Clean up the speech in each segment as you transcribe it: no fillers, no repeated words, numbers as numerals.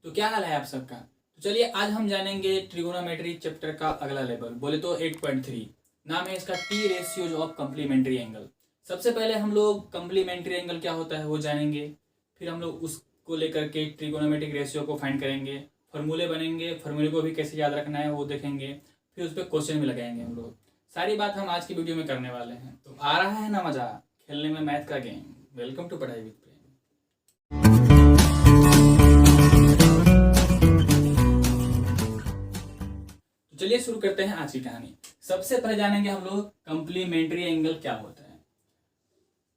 तो क्या हाल है आप सबका। तो चलिए आज हम जानेंगे ट्रिगोनोमेट्री चैप्टर का अगला लेवल, बोले तो 8.3। नाम है इसका T ratios of complementary angle. सबसे पहले हम लोग कम्प्लीमेंट्री एंगल क्या होता है वो जानेंगे, फिर हम लोग उसको लेकर के ट्रिगोनोमेट्रिक रेशियो को फाइंड करेंगे, फार्मूले बनेंगे, फार्मूले को भी कैसे याद रखना है वो देखेंगे, फिर उस पर क्वेश्चन भी लगाएंगे हम लोग। सारी बात हम आज की वीडियो में करने वाले हैं। तो आ रहा है ना मजा खेलने में मैथ का गेम। वेलकम टू पढ़ाई विद प्रेम। चलिए शुरू करते हैं आज की कहानी। सबसे पहले जानेंगे हम लोग कम्प्लीमेंट्री एंगल क्या होता है।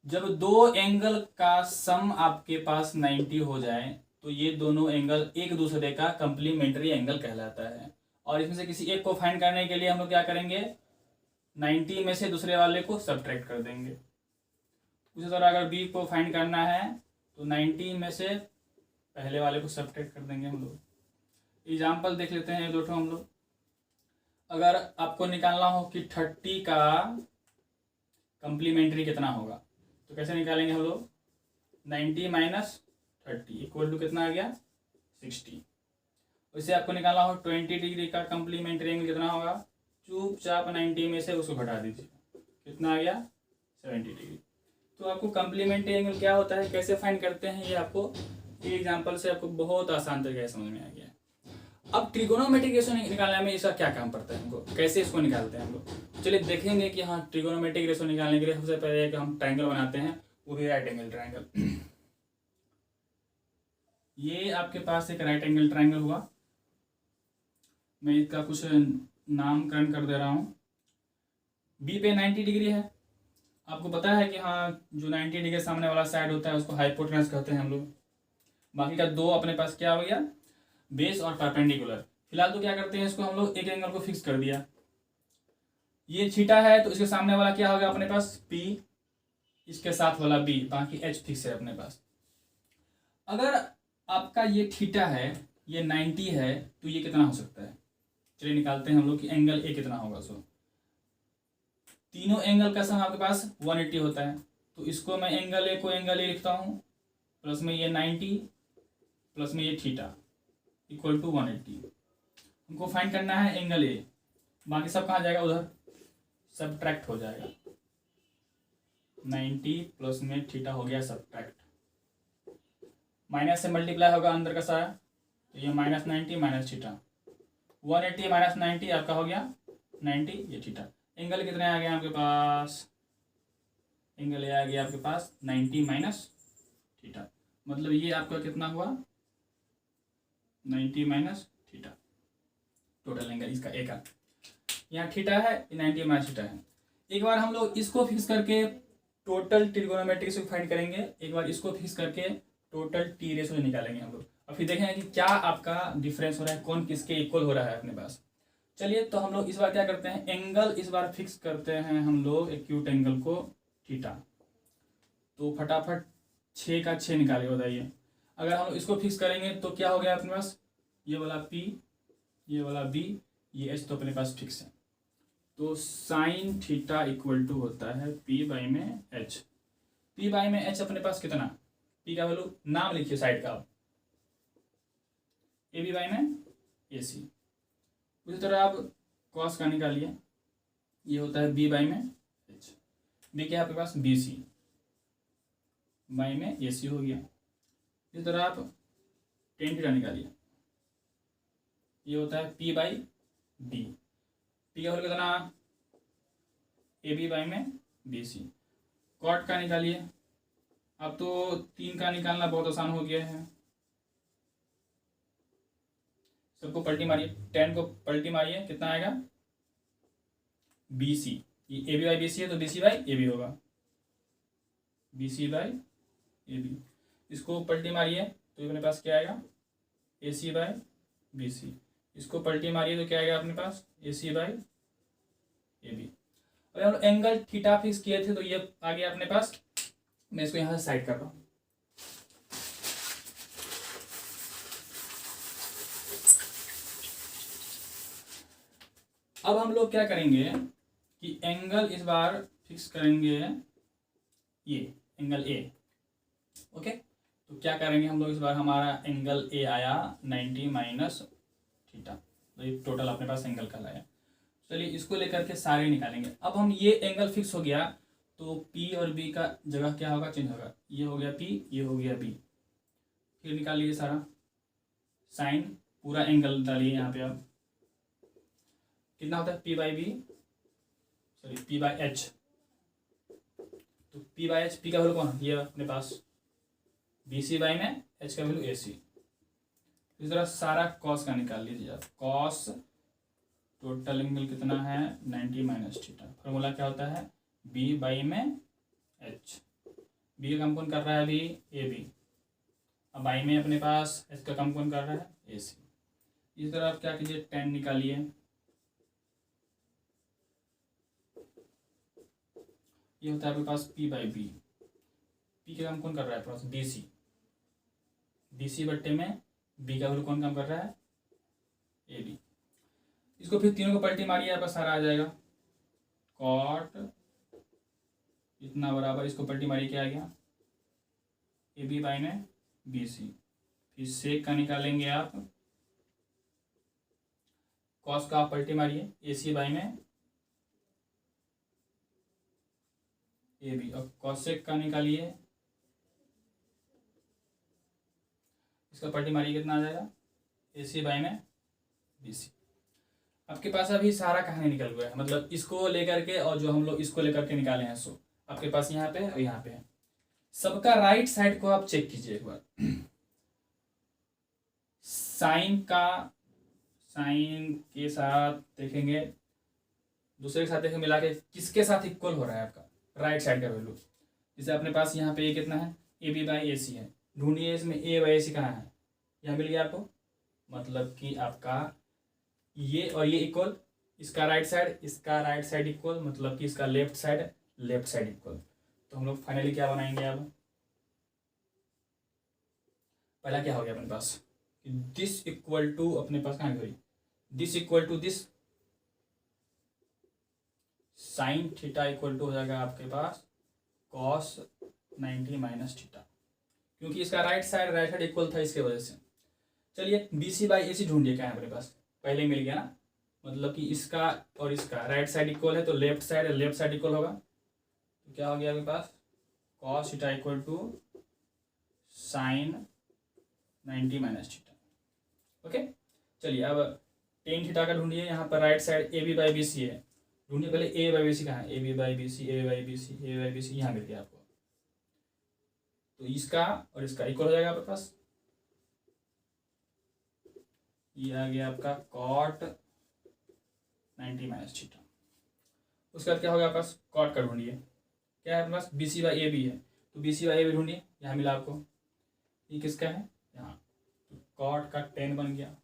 जब दो एंगल का सम आपके पास 90 हो जाए तो ये दोनों एंगल एक दूसरे का कम्प्लीमेंट्री एंगल कहलाता है। और इसमें से किसी एक को फाइंड करने के लिए हम लोग क्या करेंगे, 90 में से दूसरे वाले को सब्ट्रैक्ट कर देंगे। उसी तरह अगर बी को फाइंड करना है तो 90 में से पहले वाले को सब्ट्रैक्ट कर देंगे हम लोग। एग्जाम्पल देख लेते हैं एक दो ठो हम लोग। अगर आपको निकालना हो कि 30 का कम्प्लीमेंट्री कितना होगा तो कैसे निकालेंगे हम लोग, 90 माइनस 30 इक्वल टू कितना आ गया 60। वैसे आपको निकालना हो 20 डिग्री का कम्प्लीमेंट्री एंगल कितना होगा, चुपचाप 90 में से उसको घटा दीजिए, कितना आ गया 70 डिग्री। तो आपको कम्प्लीमेंट्री एंगल क्या होता है, कैसे फाइंड करते हैं, ये आपको एग्जाम्पल से आपको बहुत आसान तरीके से समझ में आ गया। अब ट्रिगोनोमेट्रिक रेशियो निकालने में इसका क्या काम पड़ता है, हमको कैसे इसको निकालते हैं हम लोग। चलिए देखेंगे कि हाँ ट्रिगोनोमेट्रिक रेशियो निकालने के लिए सबसे पहले कि हम ट्रायंगल बनाते हैं, वो भी राइट एंगल ट्रायंगल। ये आपके पास एक राइट एंगल ट्रायंगल हुआ। मैं इसका कुछ नामकरण कर दे रहा हूँ। बी पे 90 डिग्री है। आपको पता है कि हाँ जो 90 डिग्री सामने वाला साइड होता है उसको हाइपोटेनस कहते हैं हम लोग। बाकी का दो अपने पास क्या हो गया, बेस और परपेंडिकुलर। फिलहाल तो क्या करते हैं, इसको हम लोग एक एंगल को फिक्स कर दिया। ये थीटा है तो इसके सामने वाला क्या होगा अपने पास P, इसके साथ वाला B, बाकी H फिक्स है अपने पास। अगर आपका ये थीटा है, ये 90 है, तो ये कितना हो सकता है। चलिए निकालते हैं हम लोग कि एंगल A कितना होगा। सो तीनों एंगल का सम आपके पास 180 होता है, तो इसको मैं एंगल A को एंगल A लिखता हूँ, प्लस में ये 90 प्लस में ये थीटा इक्वल टू 180। हमको फाइंड करना है एंगल ए, बाकी सब कहाँ जाएगा, उधर सब्ट्रैक्ट हो जाएगा। 90 प्लस में थीटा हो गया सब्ट्रैक्ट, माइनस से मल्टीप्लाई होगा अंदर का सारा, तो ये माइनस 90 माइनस थीटा, 180 माइनस 90 आपका हो गया 90, ये थीटा। एंगल कितने आ गया आपके पास, एंगल ए आ गया आपके पास 90 माइनस थीटा, मतलब ये आपका कितना हुआ 90 माइनस थीटा। टोटल एंगल इसका ए का, यहाँ थीटा है, 90 माइनस थीटा है। एक बार हम लोग इसको फिक्स करके टोटल ट्रिगोनोमेट्रिक से फाइंड करेंगे, एक बार इसको फिक्स करके टोटल टी रेशियो निकालेंगे हम लोग, और फिर देखेंगे कि क्या आपका डिफरेंस हो रहा है, कौन किसके इक्वल हो रहा है अपने पास। चलिए तो हम लोग इस बार क्या करते हैं, एंगल इस बार फिक्स करते हैं हम लोग एक्यूट एंगल को थीटा। तो फटाफट 6 का 6 निकाले, बताइए। अगर हम इसको फिक्स करेंगे तो क्या हो गया अपने पास, ये वाला P, ये वाला B, ये H तो अपने पास फिक्स है। तो साइन थीटा इक्वल टू होता है P बाई में H। P बाई में H अपने पास कितना, P का वैल्यू नाम लिखिए साइड का, AB बाई में AC। उसी तरह आप कॉस का निकालिए, ये होता है B बाई में H। B क्या है आपके पास BC बाई में AC हो गया। इसी तरह आप टेन थीटा निकालिए, ये होता है P बाई B। P का वैल्यू कितना, AB बाई में BC। कॉट का निकालिए, अब तो 3 का निकालना बहुत आसान हो गया है। सबको पलटी मारिए, 10 को पलटी मारिए, कितना आएगा BC। ये AB बाई BC है तो BC बाई AB होगा, BC बाई AB। इसको पलटी मारिए तो अपने पास क्या आएगा AC बाई BC। इसको पलटी मारिए तो क्या आएगा अपने पास AC बाई AB। अगर हम लोग एंगल थीटा फिक्स किए थे तो ये आ गया अपने पास। मैं इसको यहाँ से साइड कर रहा हूँ। अब हम लोग क्या करेंगे कि एंगल इस बार फिक्स करेंगे, ये एंगल A। ओके, तो क्या करेंगे हम लोग इस बार, हमारा एंगल ए आया 90 माइनस थीटा, तो ये टोटल अपने पास एंगल का लाया। चलिए इसको लेकर के सारे निकालेंगे। अब हम ये एंगल फिक्स हो गया तो पी और बी का जगह क्या होगा, चेंज होगा। ये हो गया पी, ये हो गया बी। फिर निकाल लीजिए सारा साइन, पूरा एंगल डालिए यहाँ पे। अब कितना होता है P by B, sorry P by H. तो पी बाई एच, पी का वैल्यू कौन, ये अपने पास बी सी बाई में एच का वैल्यू ए सी। इस तरह सारा कॉस का निकाल लीजिए आप। कॉस टोटल एंगल कितना है 90 माइनस थीटा। फॉर्मूला क्या होता है बी बाई में एच। बी का काम कौन कर रहा है अभी, ए बी। अब बाई में अपने पास एच का काम कौन कर रहा है, ए सी। इस तरह आप क्या कीजिए tan निकालिए। ये होता है आपके पास पी बाई बी। पी का काम कौन कर रहा है पास बी सी। बी सी बट्टे में बी का वैल्यू कौन काम कर रहा है, ए बी। इसको फिर तीनों को पलटी मारिए, आपका सारा आ जाएगा कॉट इतना बराबर, इसको पलटी मारिए क्या आ गया ए बी बाई में बी सी। फिर सेक का निकालेंगे आप, कॉस का आप पलटी मारिए ए सी बाई में ए बी। और कॉसेक का निकालिए, इसका पलटी मारिए कितना आ जाएगा ए सी बाई में बी सी। आपके पास अभी सारा कहानी निकल गया है, मतलब इसको लेकर के और जो हम लोग इसको लेकर के निकाले हैं सो आपके पास यहाँ पे और यहाँ पे है। सबका राइट साइड को आप चेक कीजिए एक बार। साइन के साथ देखेंगे, दूसरे के साथ देखेंगे, मिला के किसके साथ इक्वल हो रहा है आपका राइट साइड का वैल्यू। जैसे अपने पास यहाँ पे ये कितना है ए बी बाई ए सी है, ढूंढिए इसमें ए बाई ए सी कहाँ है, यहाँ मिल गया आपको। मतलब कि आपका ये और ये इक्वल, इसका राइट साइड इक्वल, मतलब कि इसका लेफ्ट साइड इक्वल। तो हम लोग फाइनली क्या बनाएंगे अब, पहला क्या हो गया अपने पास दिस इक्वल टू, अपने पास कहाँ गई this equal to this, sine theta equal to हो जाएगा आपके पास कॉस 90 माइनस थीटा, क्योंकि इसका राइट साइड इक्वल था इसके वजह से। चलिए बी सी बाई ए सी ढूंढिए क्या है अपने पास, पहले मिल गया ना। मतलब कि इसका और इसका राइट साइड इक्वल है तो लेफ्ट साइड इक्वल होगा। तो क्या हो गया आपके पास cos theta equal to sine 90 minus theta. Okay चलिए अब टेन थीटा का ढूंढिए, यहाँ पर right side A B by B C है, ढूंढिए पहले ए बाई बी सी कहाँ है, A B by B C, A by B C, A by B C, यहाँ मिल गया आपको। तो इसका और इसका इक्वल हो जाएगा आपके पास, ये आ गया आपका कॉट 90 माइनस थीटा। उसके बाद क्या होगा आपके पास कॉट का ढूंढिए, क्या है आपके पास B C by A B है, तो B C by A B ढूंढिए, यहाँ मिला आपको। ये किसका है यहाँ, तो कॉट का 10 बन गया।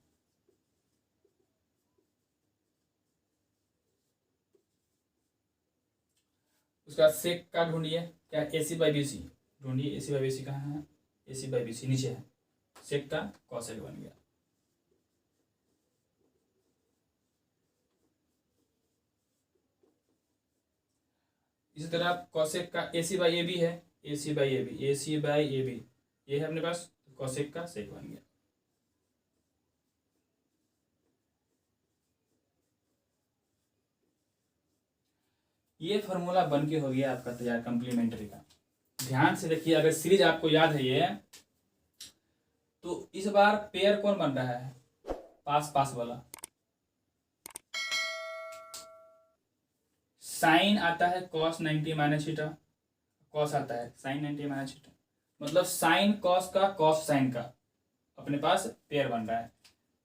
उसके बाद सेक का ढूंढिए, क्या ए सी बाई बी सी, ढूंढिए ए सी बाई बी सी कहाँ है, ए सी बाई बी सी नीचे है, सेक का कॉसेक बन गया। इसी तरह कॉसेक का ए सी बाई ए बी है, A C by A B, A C by A B ये है अपने पास, कॉसेक का सेक बन गया। ये फॉर्मूला बन के हो गया आपका तैयार कंप्लीमेंट्री का। ध्यान से देखिए, अगर सीरीज आपको याद है ये, तो इस बार पेयर कौन बन रहा है, पास वाला। साइन आता है कॉस 90 माइनस थीटा, कॉस आता है साइन 90 माइनस थीटा, मतलब साइन कॉस का कॉस साइन का अपने पास पेयर बन रहा है।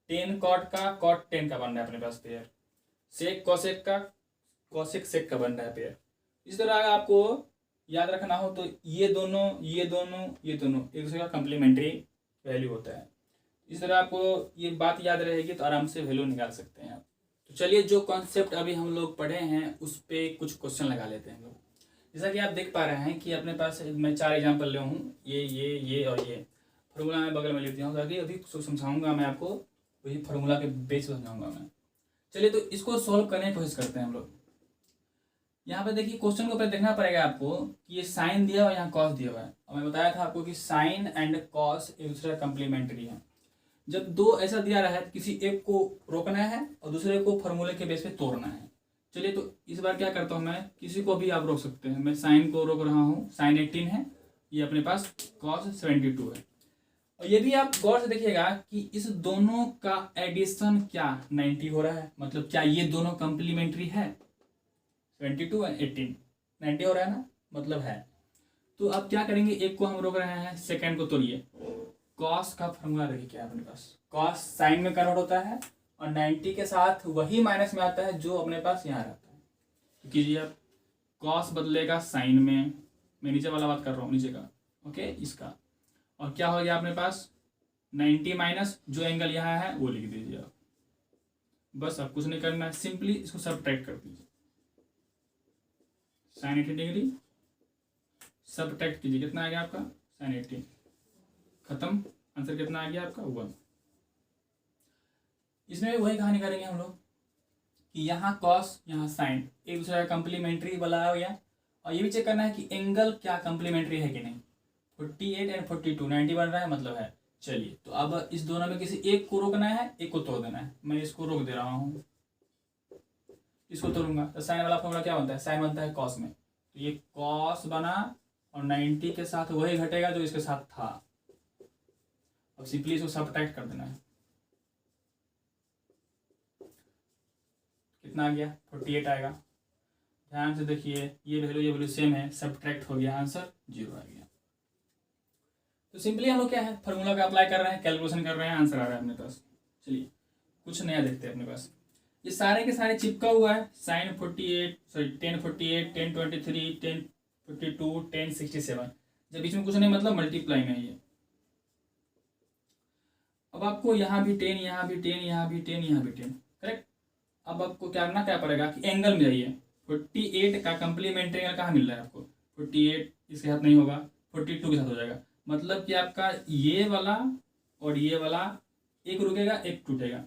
टेन कॉट का कॉट टेन का बन रहा है अपने पास पेयर। सेक कॉसेक का कॉसेक सेक का बन रहा है पेयर। इस तरह अगर आपको याद रखना हो तो ये दोनों एक दूसरे का कंप्लीमेंट्री वैल्यू होता है। इस तरह आपको ये बात याद रहेगी तो आराम से वैल्यू निकाल सकते हैं आप। तो चलिए जो कॉन्सेप्ट अभी हम लोग पढ़े हैं उस पर कुछ क्वेश्चन लगा लेते हैं हम लोग। जैसा कि आप देख पा रहे हैं कि अपने पास मैं 4 एग्जाम्पल ले हूँ, ये और ये फार्मूला मैं बगल में लिख दिया हूँ ताकि अभी समझाऊंगा मैं आपको, वही फार्मूला के बेस पर समझाऊंगा मैं। चलिए तो इसको सॉल्व करने की कोशिश करते हैं हम लोग। यहाँ पे देखिए क्वेश्चन को पहले देखना पड़ेगा आपको कि ये साइन दिया हुआ है, यहाँ कॉस दिया हुआ है। और मैं बताया था आपको कि साइन एंड कॉस एक दूसरे का कंप्लीमेंट्री है। जब दो ऐसा दिया रहा है, किसी एक को रोकना है और दूसरे को फॉर्मूले के बेस पे तोड़ना है। चलिए तो इस बार क्या करता हूँ, मैं किसी को भी आप रोक सकते हैं। मैं साइन को रोक रहा हूँ, साइन 18 है, ये अपने पास कॉस 72 है। और ये भी आप गौर से देखिएगा कि इस दोनों का एडिशन क्या 90 हो रहा है। मतलब क्या ये दोनों कंप्लीमेंट्री है? 72 एंड 18 90 हो रहा है ना, मतलब है। तो अब क्या करेंगे, एक को हम रोक रहे हैं, सेकेंड को तोड़िए। कॉस का फॉर्मूला देखिए क्या है अपने पास, कॉस साइन में कन्वर्ट होता है और 90 के साथ वही माइनस में आता है जो अपने पास यहाँ रहता है। तो कीजिए आप, कॉस बदलेगा साइन में, मैं नीचे वाला बात कर रहा हूँ, नीचे का, ओके, इसका। और क्या हो गया अपने पास 90 माइनस जो एंगल यहाँ है वो लिख दीजिए आप। बस अब कुछ नहीं करना है, सिंपली इसको सब्ट्रैक्ट कर दीजिए। साइन 80 डिग्री सब्ट्रैक्ट कीजिए, कितना आ गया आपका साइन 80, खत्म। आंसर कितना आ गया आपका 1। इसमें भी वही कहानी करेंगे हम लोग कि यहाँ कॉस यहाँ साइन एक दूसरे का कंप्लीमेंट्री वाला हो गया। और ये भी चेक करना है कि एंगल क्या कंप्लीमेंट्री है कि नहीं। 48 एंड 42 90 बन रहा है, मतलब है। चलिए तो अब इस दोनों में किसी एक को रोकना है, एक को तोड़ देना है। मैं इसको रोक दे रहा हूँ, इसको तोड़ूंगा तो साइन वाला फॉर्मूला क्या बनता है, साइन बनता है कॉस में। तो ये कॉस बना और 90 के साथ वही घटेगा जो इसके साथ था। अब सिंपली इसको सब्ट्रैक्ट कर देना है। कितना आ गया 48 आएगा। ध्यान से देखिए, ये वैल्यू सेम है, सब्ट्रैक्ट हो गया, आंसर 0 आ गया। तो सिंपली हम लोग क्या है, फार्मूला का अप्लाई कर रहे हैं, कैलकुलेशन कर रहे हैं, आंसर आ रहा है अपने पास। चलिए कुछ नया देखते हैं अपने पास। ये सारे के सारे चिपका हुआ है, साइन 48 सॉरी 1048 1023 1052 1067। जब बीच में कुछ नहीं मतलब मल्टीप्लाई में है ये। अब आपको यहाँ भी 10 यहाँ भी 10 यहाँ भी 10 यहाँ भी 10, करेक्ट। अब आपको क्या करना क्या पड़ेगा कि एंगल में जाइए। 48 का कंप्लीमेंट्री एंगल कहाँ मिल रहा है आपको, 48 इसके साथ नहीं होगा, 42 के साथ हो जाएगा। मतलब कि आपका ये वाला और ये वाला एक रुकेगा एक टूटेगा।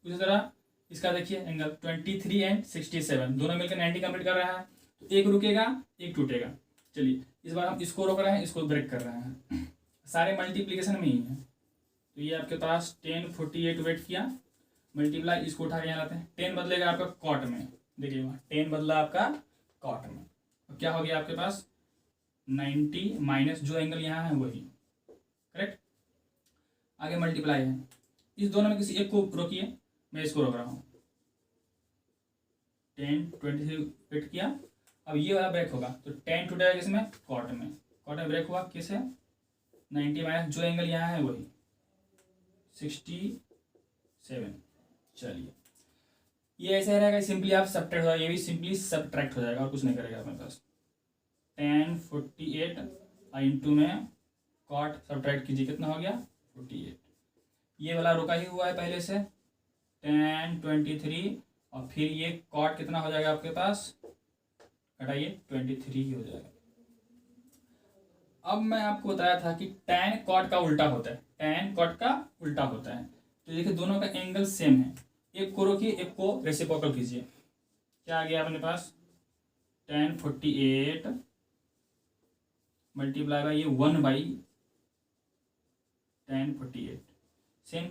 उसी तरह इसका देखिए एंगल 23 एंड 67 दोनों मिलकर 90 कंप्लीट कर रहा है, तो एक रुकेगा एक टूटेगा। चलिए इस बार हम इसको रोक रहे हैं, इसको ब्रेक कर रहे हैं, सारे मल्टीप्लीकेशन में ही है। तो ये आपके पास 1048 वेट किया, मल्टीप्लाई, इसको उठा के यहाँ लाते हैं, 10 बदलेगा आपका कॉट में, देखिए वहाँ 10 बदला आपका कॉट में। और क्या हो गया आपके पास 90 माइनस जो एंगल यहाँ है वही, करेक्ट। आगे मल्टीप्लाई है, इस दोनों में किसी एक को रोकिए, मैं इसको रोक रहा हूँ। 10 23 वेट किया, अब ये वाला ब्रेक होगा तो 10 टूटेगा किसमें, कॉट में। कॉट में ब्रेक हुआ किस है 90 माइनस जो एंगल यहाँ है वही 67। चलिए ये ऐसे रहेगा, सिंपली आप सब्ट्रैक्ट हो जाएगा, ये भी सिंपली सब्ट्रैक्ट हो जाएगा और कुछ नहीं करेगा अपने पास। 1048 इंटू में कॉट सब्ट्रैक्ट कीजिए, कितना हो गया 48। ये वाला रुका ही हुआ है पहले से 1023 और फिर ये कॉट कितना हो जाएगा आपके पास, हटाइए 23 ही हो जाएगा। अब मैं आपको बताया था कि tan कॉट का उल्टा होता है, tan कॉट का उल्टा होता है। तो देखिए दोनों का एंगल सेम है, एक को रोकिए एक को रेसिप्रोकल कीजिए। क्या आ गया अपने पास 1048 मल्टीप्लाई बाई ये 1/1048 सेम,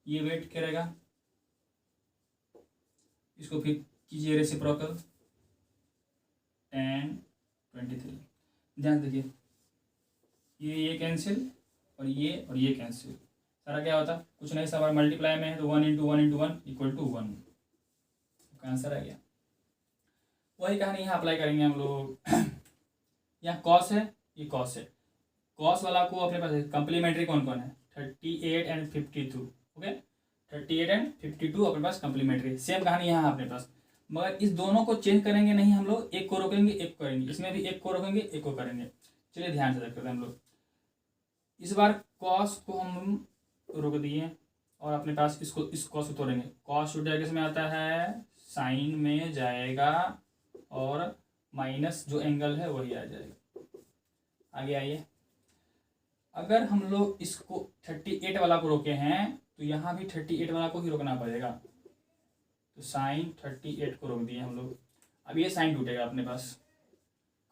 ये वेट करेगा, इसको फिर कीजिए रेसिप्रोकल 1023। ध्यान देखिए ये कैंसिल और ये कैंसिल, सारा क्या होता कुछ नहीं, सब मल्टीप्लाई में है तो 1 into 1 into 1 equal to 1, answer आ गया। वही कहानी यहाँ अप्लाई करेंगे हम लोग। यहाँ कॉस है, ये कॉस है, कॉस वाला को अपने पास कंप्लीमेंट्री कौन कौन है 38 एंड 52, ओके 38 एंड 52 अपने पास कंप्लीमेंट्री। सेम कहानी यहाँ अपने पास, मगर इस दोनों को चेंज करेंगे नहीं हम लोग, एक को रोकेंगे एक को करेंगे, इसमें भी एक को रोकेंगे एक को करेंगे। चलिए ध्यान से देखते हैं हम लोग। इस बार कॉस को हम रोक दिए और अपने पास इसको इस कॉस को तोड़ेंगे, कॉस टू किस में आता है साइन में जाएगा और माइनस जो एंगल है वही आ जाएगा। आगे आइए, अगर हम लोग इसको 38 वाला को रोके हैं तो यहाँ भी 38 वाला को ही रोकना पड़ेगा, तो साइन 38 को रोक दिए हम लोग। अब ये साइन टूटेगा अपने पास,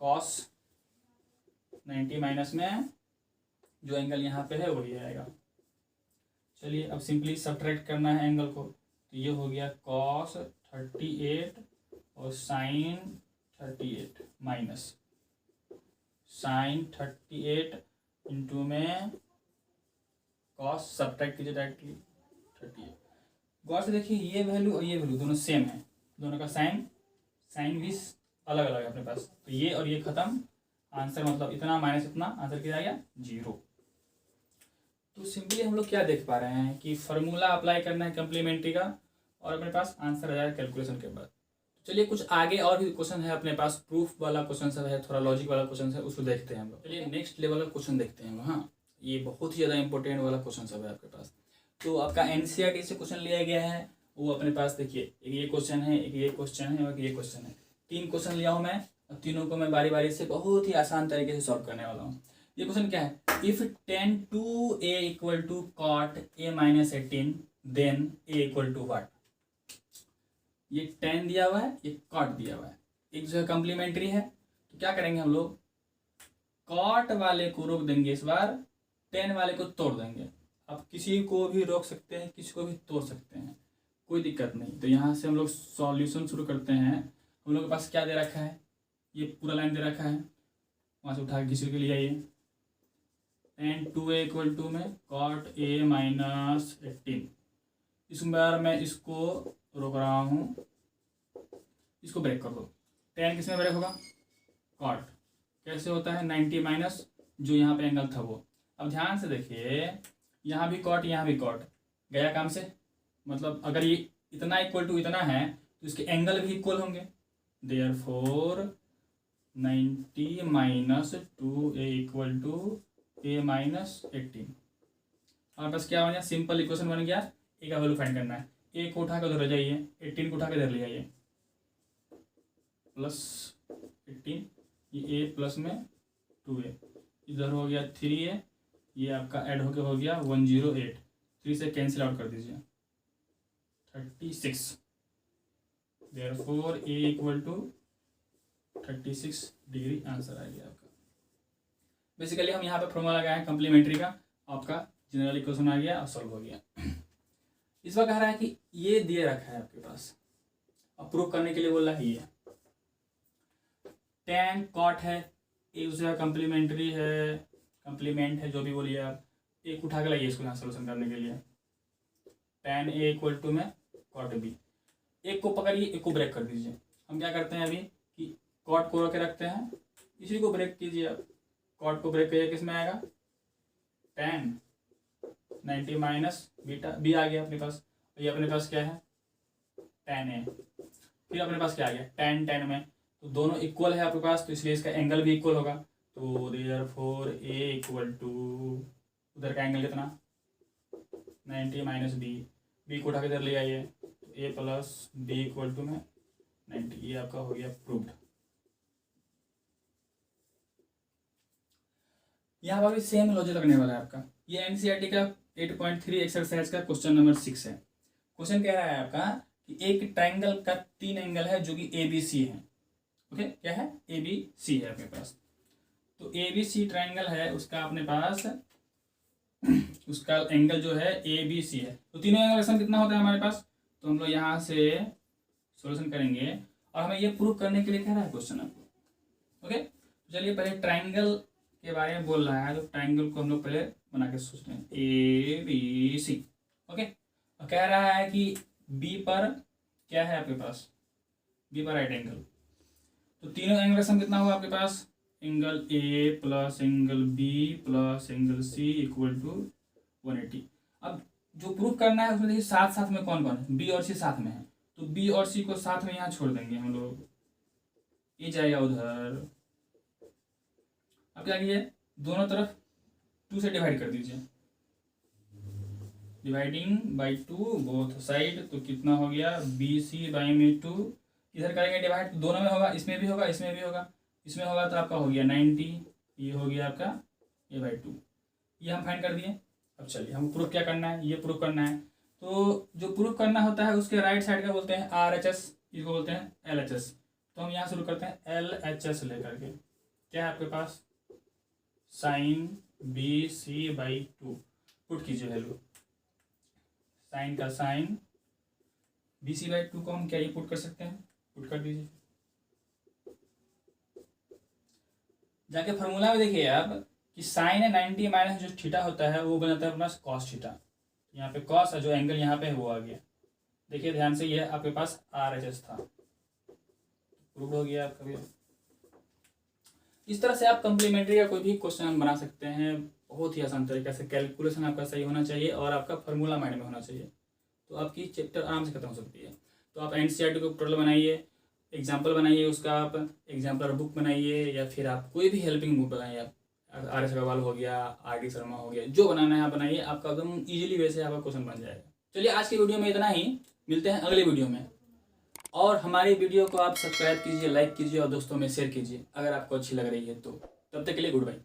कॉस 90 माइनस में जो एंगल यहाँ पे है वही आएगा। चलिए अब सिंपली सब्ट्रैक्ट करना है एंगल को, तो ये हो गया कॉस 38 और साइन 38 माइनस साइन 38 इंटू में कॉस, सब्ट्रैक्ट कीजिए डायरेक्टली 38। गौर से देखिए ये वैल्यू और ये वैल्यू दोनों सेम है, दोनों का साइन भी अलग अलग है अपने पास, तो ये और ये खत्म, आंसर मतलब इतना माइनस इतना, आंसर क्या आ गया 0। तो सिंपली हम लोग क्या देख पा रहे हैं कि फार्मूला अप्लाई करना है कम्प्लीमेंट्री का और अपने पास आंसर आ जाएगा कैलकुलेशन के बाद। चलिए कुछ आगे और भी क्वेश्चन है अपने पास, प्रूफ वाला क्वेश्चन सब है, थोड़ा लॉजिक वाला क्वेश्चन है, उसको देखते हैं हम लोग। चलिए नेक्स्ट लेवल का क्वेश्चन देखते हैं। हाँ ये बहुत ही ज़्यादा इंपॉर्टेंट वाला क्वेश्चन सब है आपके पास। तो आपका एनसीईआरटी से क्वेश्चन लिया गया है, वो अपने पास देखिए, एक ये क्वेश्चन है, एक ये क्वेश्चन है और ये क्वेश्चन है। 3 क्वेश्चन लिया हूँ मैं और तीनों को मैं बारी बारी से बहुत ही आसान तरीके से सॉल्व करने वाला हूँ। ये क्वेश्चन क्या है, if tan 2a equal to cot a minus 18 then a equal to what. ये tan दिया हुआ है, ये कॉट दिया हुआ है, एक जो है कम्प्लीमेंट्री है, तो क्या करेंगे हम लोग, कॉट वाले को रोक देंगे इस बार, tan वाले को तोड़ देंगे। आप किसी को भी रोक सकते हैं, किसी को भी तोड़ सकते हैं, कोई दिक्कत नहीं। तो यहाँ से हम लोग सॉल्यूशन शुरू करते हैं। हम लोग के पास क्या दे रखा है, ये पूरा लाइन दे रखा है, वहाँ से उठा के किसी के लिए आइए, tan 2a इक्वल टू में कॉट a माइनस 18। इस बार मैं इसको रोक रहा हूँ, इसको ब्रेक कर दो। tan किस में ब्रेक होगा, कॉट कैसे होता है 90 माइनस जो यहाँ पे एंगल था वो। अब ध्यान से देखिए, यहाँ भी कॉट यहाँ भी कॉट, गया काम से, मतलब अगर ये इतना इक्वल टू इतना है तो इसके एंगल भी इक्वल होंगे, therefore 90 minus 2a equal to a minus 18। और बस क्या बन गया, सिंपल इक्वेशन बन गया, a का वैल्यू फाइंड करना है। a को उठा कर उधर ले जाइए, 18 को उठा कर इधर ले जाइए, प्लस 18, ये a प्लस में 2a, इधर हो गया 3a, ये आपका ऐड होके हो गया 108, 3 से कैंसिल आउट कर दीजिए 36, therefore a equal to 36 degree answer आ गया आपका। बेसिकली हम यहाँ पे फॉर्मूला लगाए हैं कम्प्लीमेंट्री का, आपका जनरल इक्वेशन आ गया और सॉल्व हो गया। इस बार कह रहा है कि ये दिए रखा है आपके पास, अब प्रूव करने के लिए बोल रहा है ये tan कॉट है, एक दूसरा कम्प्लीमेंट्री है, कम्प्लीमेंट है, जो भी बोलिए आप, एक उठा के लाइए इसको यहाँ सोल्यूशन करने के लिए। tan a इक्वल टू में कॉट b, एक को पकड़िए, एक को ब्रेक कर दीजिए। हम क्या करते हैं अभी कि कॉट को रखे रखते हैं, इसी को ब्रेक कीजिए आप, कॉट को ब्रेक करिए, किस में आएगा tan 90 माइनस बीटा, b आ गया अपने पास, ये अपने पास क्या है tan a, फिर अपने पास क्या आ गया tan में, तो दोनों इक्वल है आपके पास, तो इसलिए इसका एंगल भी इक्वल होगा, तो देयरफॉर a इक्वल टू, उधर का एंगल कितना 90 माइनस b को उठा के इधर ले आइए, तो a plus b equal to में 90, ये आपका हो गया प्रूव्ड। यहाँ पर भी सेम लॉजिक लगने वाला है आपका। ये एनसीईआरटी का 8.3 एक्सरसाइज का क्वेश्चन नंबर 6 है। क्वेश्चन कह रहा है आपका कि एक ट्राइंगल का 3 एंगल है जो कि ABC है। ओके, क्या है ABC है अपने पास, तो ABC ट्राइंगल है, उसका अपने पास उसका एंगल जो है ABC है, तो तीनों एंगल का कितना होता है हमारे पास, तो हम लोग यहाँ से सॉल्यूशन करेंगे और हमें ये प्रूव करने के लिए कह रहा है क्वेश्चन आपको। ओके, तो चलिए पहले ट्राइंगल के बारे में बोल रहा है, तो ट्राइंगल को हम लोग पहले बना के सोचते हैं ABC। ओके, और कह रहा है कि B पर क्या है आपके पास, B पर राइट एंगल, तो तीनों एंगल का सम कितना हुआ आपके पास, angle A plus angle B plus angle C equal to 180। अब जो प्रूफ करना है उसमें देखिए साथ साथ में कौन कौन है, B और C साथ में है, तो B और C को साथ में यहाँ छोड़ देंगे हम लोग, ये जाएगा उधर। अब क्या कीजिए, दोनों तरफ 2 से डिवाइड कर दीजिए, डिवाइडिंग बाई 2 बोथ साइड, तो कितना हो गया BC बाई में 2, इधर करेंगे डिवाइड तो दोनों में होगा, इसमें भी होगा, इसमें भी होगा, इसमें होगा, तो आपका हो गया 90, ये हो गया आपका A/2, ये हम फाइंड कर दिए। अब चलिए हम प्रूफ क्या करना है, ये प्रूफ करना है, तो जो प्रूफ करना होता है उसके राइट साइड का बोलते हैं RHS, इसको बोलते हैं LHS, तो हम यहाँ शुरू करते हैं LHS लेकर के। क्या है आपके पास? साइन BC/2 पुट कीजिए वैल्यू। साइन का साइन BC/2 को हम क्या ये पुट कर सकते हैं? पुट कर दीजिए। जाके फॉर्मूला में देखिए आप कि साइन 90 माइनस जो थीटा होता है वो बन जाता है अपना कॉस थीटा। यहाँ पे कॉस है, जो एंगल यहाँ पे है वो आ गया। देखिए ध्यान से, ये आपके पास RHS था, प्रूव हो गया आपका भी। इस तरह से आप कम्प्लीमेंट्री का कोई भी क्वेश्चन बना सकते हैं बहुत ही आसान तरीके से। कैलकुलेशन आपका सही होना चाहिए और आपका फार्मूला माइंड में होना चाहिए, तो आपकी चैप्टर आराम से खत्म हो सकती है। तो आप NCERT को टोटल बनाइए, एग्जाम्पल बनाइए उसका, आप एग्जाम्पल बुक बनाइए, या फिर आप कोई भी हेल्पिंग बुक बनाइए। आप RS अग्रवाल हो गया, RD शर्मा हो गया, जो बनाना है आप बनाइए, आपका एकदम ईजिली वैसे आपका क्वेश्चन बन जाएगा। चलिए आज की वीडियो में इतना ही, मिलते हैं अगले वीडियो में। और हमारी वीडियो को आप सब्सक्राइब कीजिए, लाइक कीजिए और दोस्तों में शेयर कीजिए अगर आपको अच्छी लग रही है तो। तब तक के लिए गुड बाय।